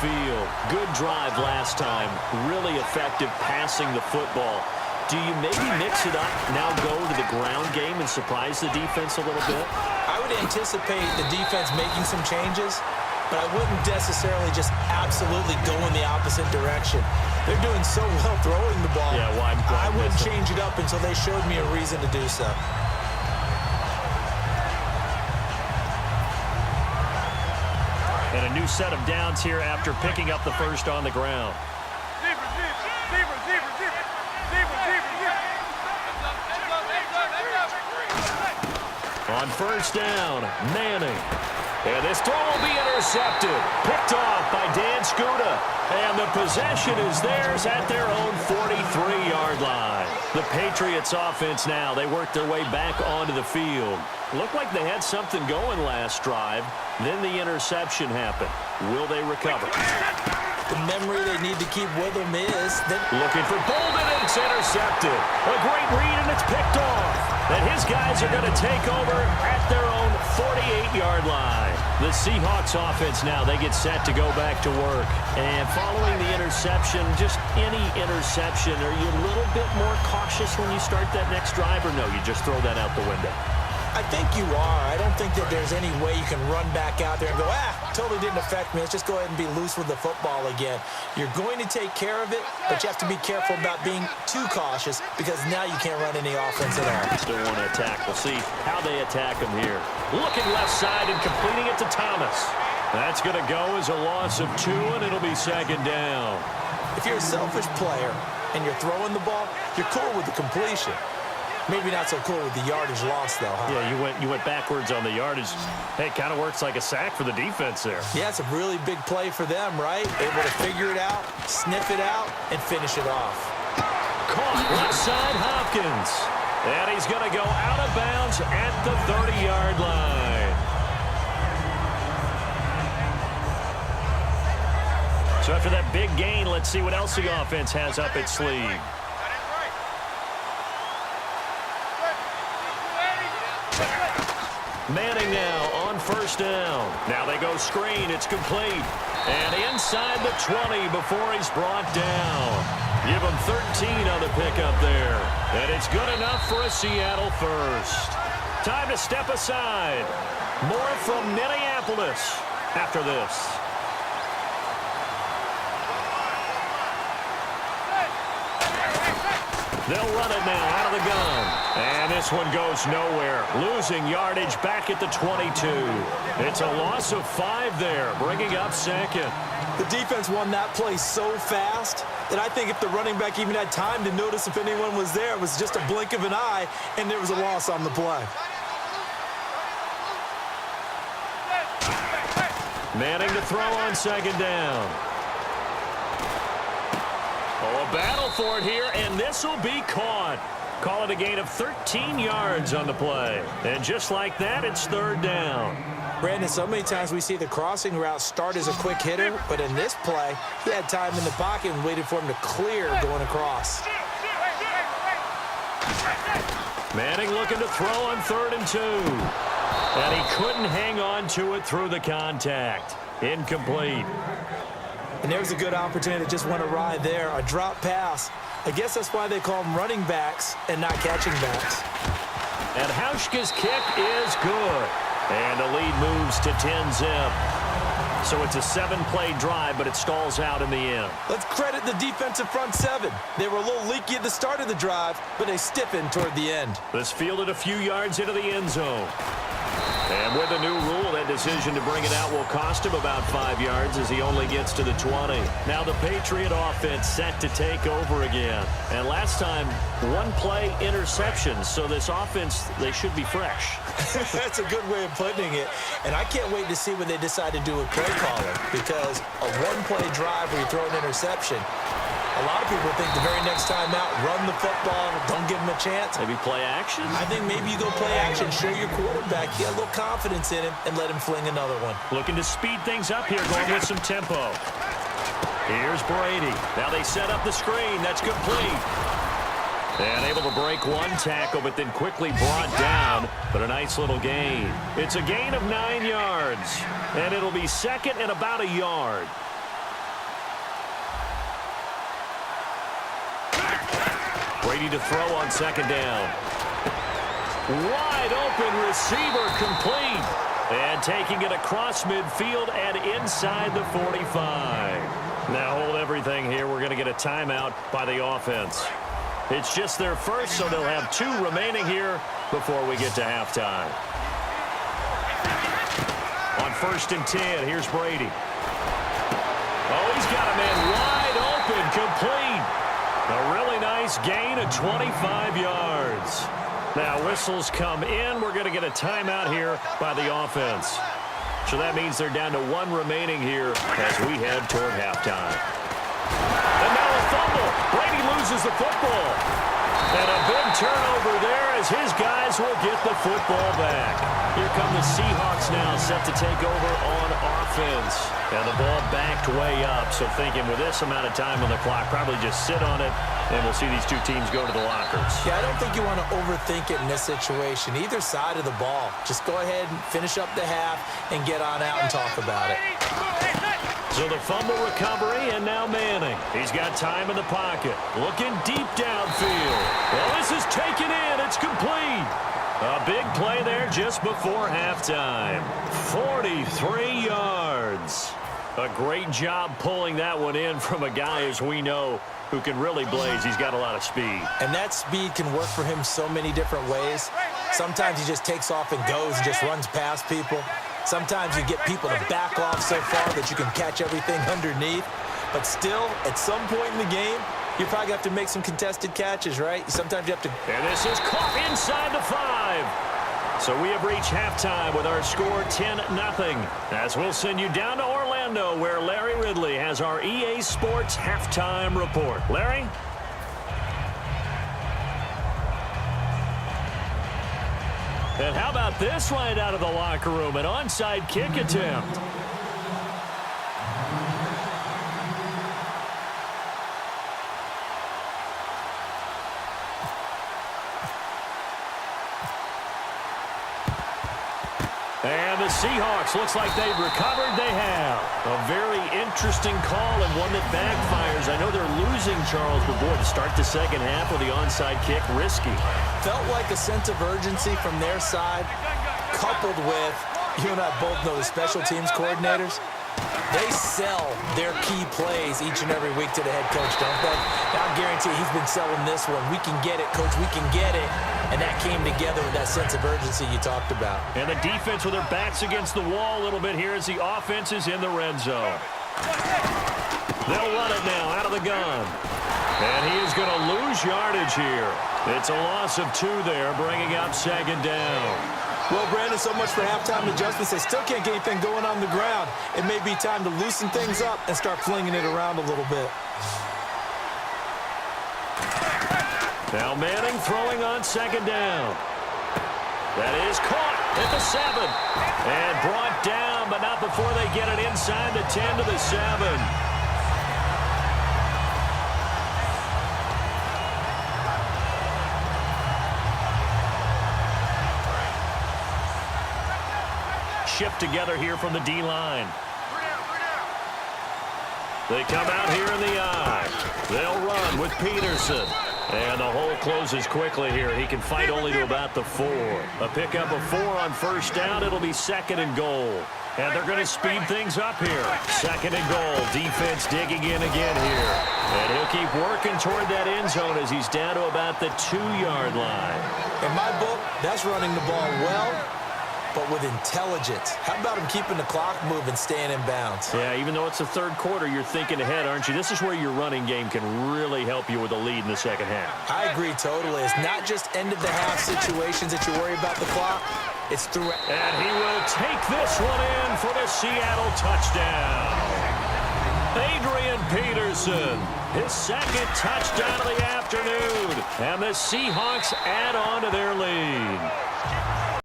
field. Good drive last time. Really effective passing the football. Do you maybe mix it up, now go to the ground game and surprise the defense a little bit? I would anticipate the defense making some changes, but I wouldn't necessarily just absolutely go in the opposite direction. They're doing so well throwing the ball. Yeah, why I wouldn't change it up until they showed me a reason to do so. And a new set of downs here after picking up the first on the ground. On first down, Manning. And this throw will be intercepted. Picked off by Dan Skuta. And the possession is theirs at their own 43-yard line. The Patriots offense now, they work their way back onto the field. Looked like they had something going last drive. Then the interception happened. Will they recover? The memory they need to keep with them is that looking for Bolden, and it's intercepted. A great read, and it's picked off. And his guys are going to take over at their own 48-yard line. The Seahawks offense now, they get set to go back to work. And following the interception, just any interception, are you a little bit more cautious when you start that next drive, or no, you just throw that out the window? I think you are. I don't think that there's any way you can run back out there and go, totally didn't affect me. Let's just go ahead and be loose with the football again. You're going to take care of it, but you have to be careful about being too cautious because now you can't run any offense at all. Still want to attack. We'll see how they attack him here. Looking left side and completing it to Thomas. That's going to go as a loss of 2, and it'll be second down. If you're a selfish player and you're throwing the ball, you're cool with the completion. Maybe not so cool with the yardage loss, though, huh? Yeah, you went backwards on the yardage. Hey, it kind of works like a sack for the defense there. Yeah, it's a really big play for them, right? Able to figure it out, sniff it out, and finish it off. Caught left side Hopkins. And he's going to go out of bounds at the 30-yard line. So after that big gain, let's see what else the offense has up its sleeve. Manning now on first down. Now they go screen. It's complete. And inside the 20 before he's brought down. Give him 13 on the pickup there. And it's good enough for a Seattle first. Time to step aside. More from Minneapolis after this. They'll run it now out of the gun. And this one goes nowhere. Losing yardage back at the 22. It's a loss of 5 there, bringing up second. The defense won that play so fast that I think if the running back even had time to notice if anyone was there, it was just a blink of an eye, and there was a loss on the play. Manning to throw on second down. Oh, a battle for it here, and this will be caught. Call it a gain of 13 yards on the play. And just like that, it's third down. Brandon, so many times we see the crossing route start as a quick hitter, but in this play, he had time in the pocket and waited for him to clear going across. Manning looking to throw on 3rd and 2. And he couldn't hang on to it through the contact. Incomplete. And there's a good opportunity to just want to ride there. A drop pass. I guess that's why they call them running backs and not catching backs. And Hauschka's kick is good. And the lead moves to 10-zip. So it's a 7-play drive, but it stalls out in the end. Let's credit the defensive front 7. They were a little leaky at the start of the drive, but they stiffened toward the end. This fielded a few yards into the end zone. And with a new rule, that decision to bring it out will cost him about 5 yards as he only gets to the 20. Now the Patriot offense set to take over again. And last time, 1-play interception. So this offense, they should be fresh. That's a good way of putting it. And I can't wait to see when they decide to do a play caller, because a 1-play drive where you throw an interception, a lot of people think the very next time out, run the football, don't give him a chance. Maybe play action? I think maybe you go play action, show your quarterback you got a little confidence in him, and let him fling another one. Looking to speed things up here, going with some tempo. Here's Brady. Now they set up the screen. That's complete. And able to break one tackle, but then quickly brought down. But a nice little gain. It's a gain of 9 yards. And it'll be second and about a yard. Brady to throw on second down. Wide open receiver complete. And taking it across midfield and inside the 45. Now hold everything here. We're going to get a timeout by the offense. It's just their first, so they'll have 2 remaining here before we get to halftime. On 1st and 10, here's Brady. Oh, he's got a man wide open, complete. A really nice gain of 25 yards. Now whistles come in. We're going to get a timeout here by the offense. So that means they're down to 1 remaining here as we head toward halftime. And now a fumble. Brady loses the football. And a big turnover there as his guys will get the football back. Here come the Seahawks now set to take over on offense. And the ball backed way up. So thinking with this amount of time on the clock, probably just sit on it, and we'll see these 2 teams go to the lockers. Yeah, I don't think you want to overthink it in this situation. Either side of the ball. Just go ahead and finish up the half and get on out and talk about it. So the fumble recovery, and now Manning. He's got time in the pocket. Looking deep downfield. Well, this is taken in. It's complete. A big play there just before halftime. 43 yards. A great job pulling that one in from a guy, as we know, who can really blaze. He's got a lot of speed. And that speed can work for him so many different ways. Sometimes he just takes off and goes and just runs past people. Sometimes you get people to back off so far that you can catch everything underneath. But still, at some point in the game, you're probably going to have to make some contested catches, right? Sometimes you have to... And this is caught inside the 5. So we have reached halftime with our score 10-0. As we'll send you down to Orlando, where Larry Ridley has our EA Sports halftime report. Larry? And how about this right out of the locker room? An onside kick attempt. And the Seahawks, looks like they've recovered. They have. A very interesting call and one that backfires. I know they're losing, Charles, but boy, to start the second half with the onside kick, risky. Felt like a sense of urgency from their side, coupled with, you and I both know the special teams coordinators, they sell their key plays each and every week to the head coach, don't they? Now, I guarantee he's been selling this one. We can get it, coach, we can get it. And that came together with that sense of urgency you talked about. And the defense with their backs against the wall a little bit here as the offense is in the red zone. They'll run it now out of the gun. And he is going to lose yardage here. It's a loss of 2 there, bringing up second down. Well, Brandon, so much for halftime adjustments. They still can't get anything going on the ground. It may be time to loosen things up and start flinging it around a little bit. Now Manning throwing on second down. That is caught at the 7. And brought down, but not before they get it inside the 10 to the 7. Shift together here from the D-line. They come out here in the eye. They'll run with Peterson. And the hole closes quickly here. He can fight only to about the 4. A pickup of 4 on first down. It'll be second and goal. And they're going to speed things up here. Second and goal. Defense digging in again here. And he'll keep working toward that end zone as he's down to about the 2-yard line. In my book, that's running the ball well, but with intelligence. How about him keeping the clock moving, staying in bounds? Yeah, even though it's the third quarter, you're thinking ahead, aren't you? This is where your running game can really help you with a lead in the second half. I agree totally. It's not just end-of-the-half situations that you worry about the clock. It's through. And he will take this one in for the Seattle touchdown. Adrian Peterson, his second touchdown of the afternoon. And the Seahawks add on to their lead.